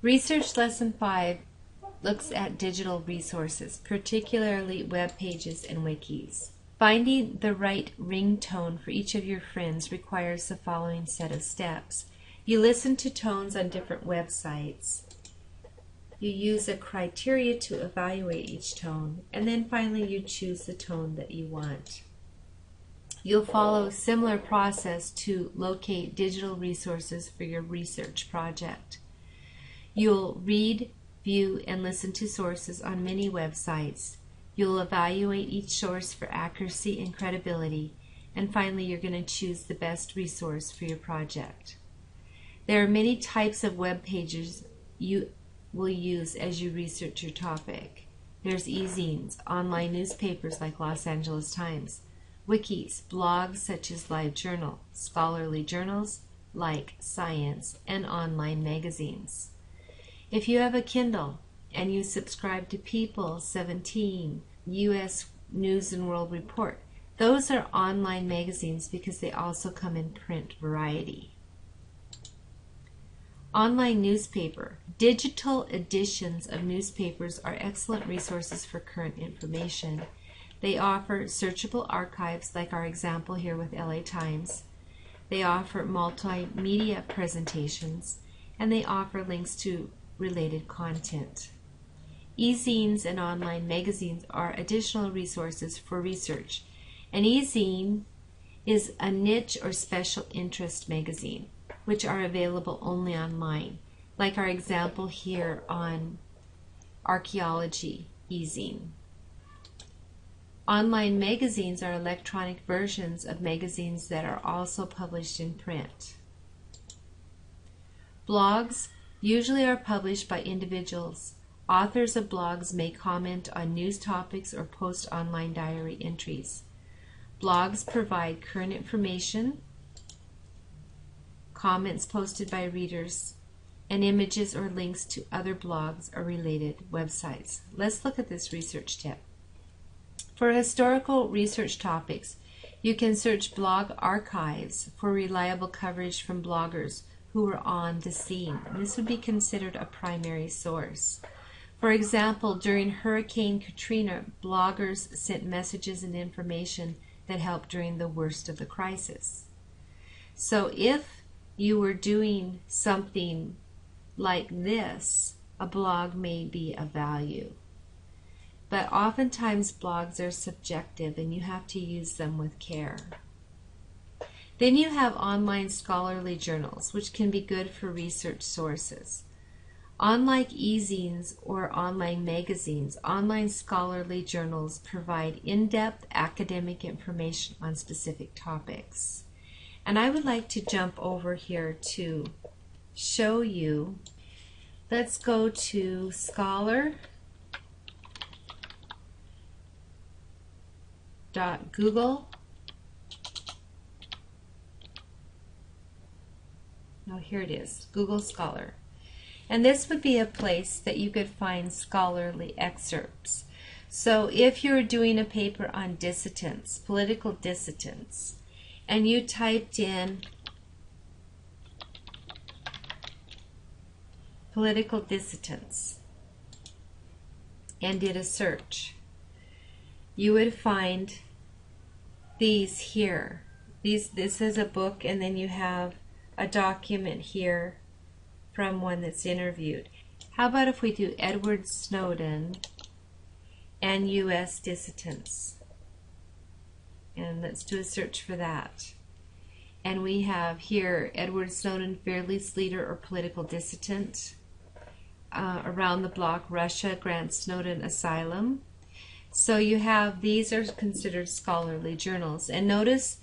Research Lesson 5 looks at digital resources, particularly web pages and wikis. Finding the right ringtone for each of your friends requires the following set of steps. You listen to tones on different websites. You use a criteria to evaluate each tone, and then finally you choose the tone that you want. You'll follow a similar process to locate digital resources for your research project. You'll read, view, and listen to sources on many websites. You'll evaluate each source for accuracy and credibility, and finally you're going to choose the best resource for your project. There are many types of web pages you will use as you research your topic. There's e-zines, online newspapers like Los Angeles Times, wikis, blogs such as LiveJournal, scholarly journals like Science, and online magazines. If you have a Kindle and you subscribe to People, 17, U.S. News and World Report, those are online magazines because they also come in print variety. Online newspaper. Digital editions of newspapers are excellent resources for current information. They offer searchable archives like our example here with LA Times. They offer multimedia presentations, and they offer links to related content. E-zines and online magazines are additional resources for research. An e-zine is a niche or special interest magazine, which are available only online, like our example here on archaeology e-zine. Online magazines are electronic versions of magazines that are also published in print. Blogs usually are published by individuals. Authors of blogs may comment on news topics or post online diary entries. Blogs provide current information, comments posted by readers, and images or links to other blogs or related websites. Let's look at this research tip. For historical research topics, you can search blog archives for reliable coverage from bloggers who were on the scene. This would be considered a primary source. For example, during Hurricane Katrina, bloggers sent messages and information that helped during the worst of the crisis. So if you were doing something like this, a blog may be of value. But oftentimes blogs are subjective and you have to use them with care. Then you have online scholarly journals, which can be good for research sources. Unlike e-zines or online magazines, online scholarly journals provide in-depth academic information on specific topics. And I would like to jump over here to show you. Let's go to scholar.google. Oh, here it is, Google Scholar. And this would be a place that you could find scholarly excerpts. So if you're doing a paper on dissidents, political dissidents, and you typed in political dissidents and did a search, you would find these here. This is a book, and then you have a document here from one that's interviewed. How about if we do Edward Snowden and U.S. dissidents? And let's do a search for that. And we have here Edward Snowden, fearless leader or political dissident. Around the block, Russia grants Snowden asylum. So you have, these are considered scholarly journals. And notice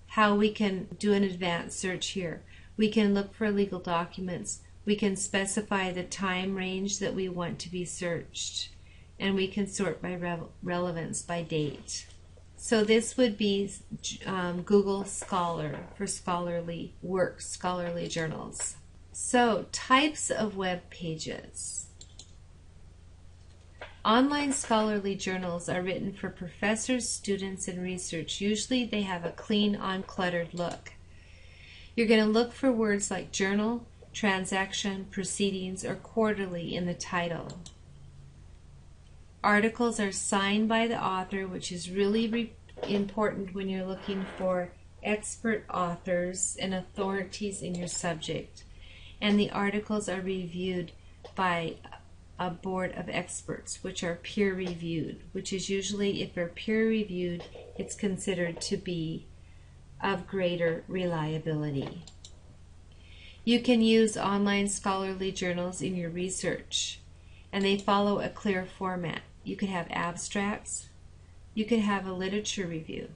how we can do an advanced search here. We can look for legal documents. We can specify the time range that we want to be searched. And we can sort by relevance, by date. So this would be Google Scholar for scholarly work, scholarly journals. So types of web pages. Online scholarly journals are written for professors, students, and research. Usually they have a clean, uncluttered look. You're going to look for words like journal, transaction, proceedings, or quarterly in the title. Articles are signed by the author, which is really important when you're looking for expert authors and authorities in your subject. And the articles are reviewed by a board of experts, which are peer-reviewed, which is usually, if they're peer-reviewed, it's considered to be of greater reliability. You can use online scholarly journals in your research, and they follow a clear format. You could have abstracts. You could have a literature review.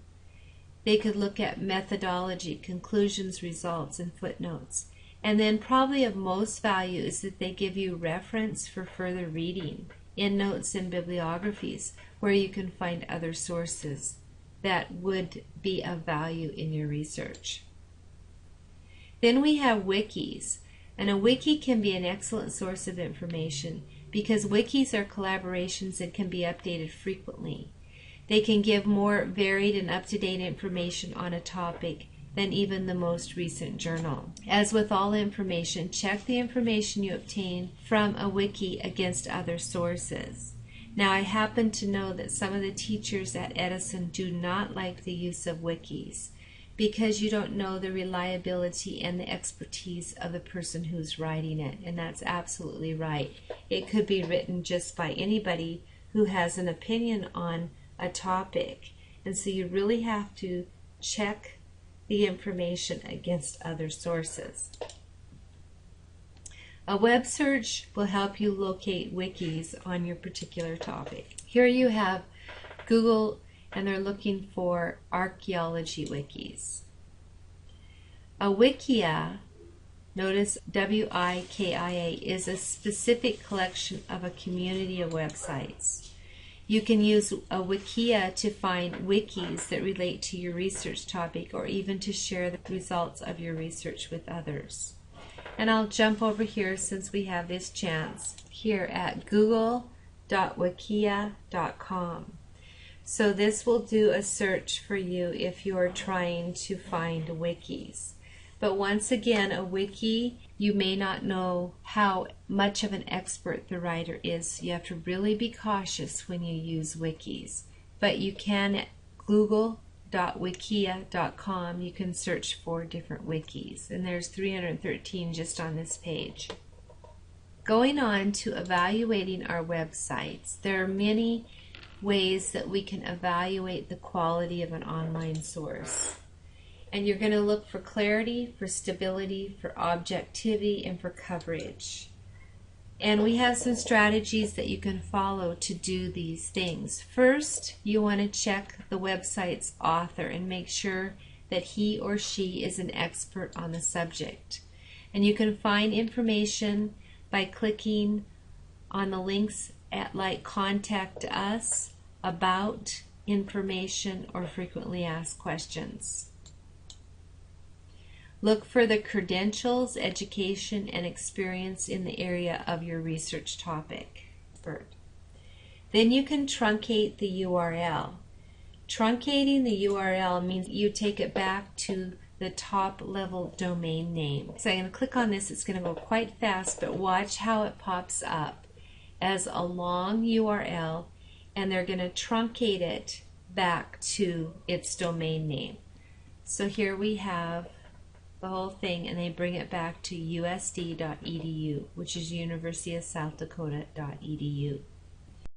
They could look at methodology, conclusions, results, and footnotes. And then probably of most value is that they give you reference for further reading, endnotes and bibliographies, where you can find other sources that would be of value in your research. Then we have wikis, and a wiki can be an excellent source of information because wikis are collaborations that can be updated frequently. They can give more varied and up-to-date information on a topic than even the most recent journal. As with all information, check the information you obtain from a wiki against other sources. Now, I happen to know that some of the teachers at Edison do not like the use of wikis because you don't know the reliability and the expertise of the person who's writing it, and that's absolutely right. It could be written just by anybody who has an opinion on a topic, and so you really have to check the information against other sources. A web search will help you locate wikis on your particular topic. Here you have Google, and they're looking for archaeology wikis. A wikia, notice W-I-K-I-A, is a specific collection of a community of websites. You can use a wikia to find wikis that relate to your research topic or even to share the results of your research with others. And I'll jump over here since we have this chance here at google.wikia.com. So this will do a search for you if you're trying to find wikis. But once again, a wiki, you may not know how much of an expert the writer is. You have to really be cautious when you use wikis. But you can at google.wikia.com, you can search for different wikis. And there's 313 just on this page. Going on to evaluating our websites, there are many ways that we can evaluate the quality of an online source. And you're going to look for clarity, for stability, for objectivity, and for coverage. And we have some strategies that you can follow to do these things. First, you want to check the website's author and make sure that he or she is an expert on the subject. And you can find information by clicking on the links at like Contact Us, About, Information, or Frequently Asked Questions. Look for the credentials, education, and experience in the area of your research topic. Then you can truncate the URL. Truncating the URL means you take it back to the top level domain name. So I'm going to click on this. It's going to go quite fast, but watch how it pops up as a long URL, and they're going to truncate it back to its domain name. So here we have the whole thing, and they bring it back to usd.edu, which is universityofsouthdakota.edu.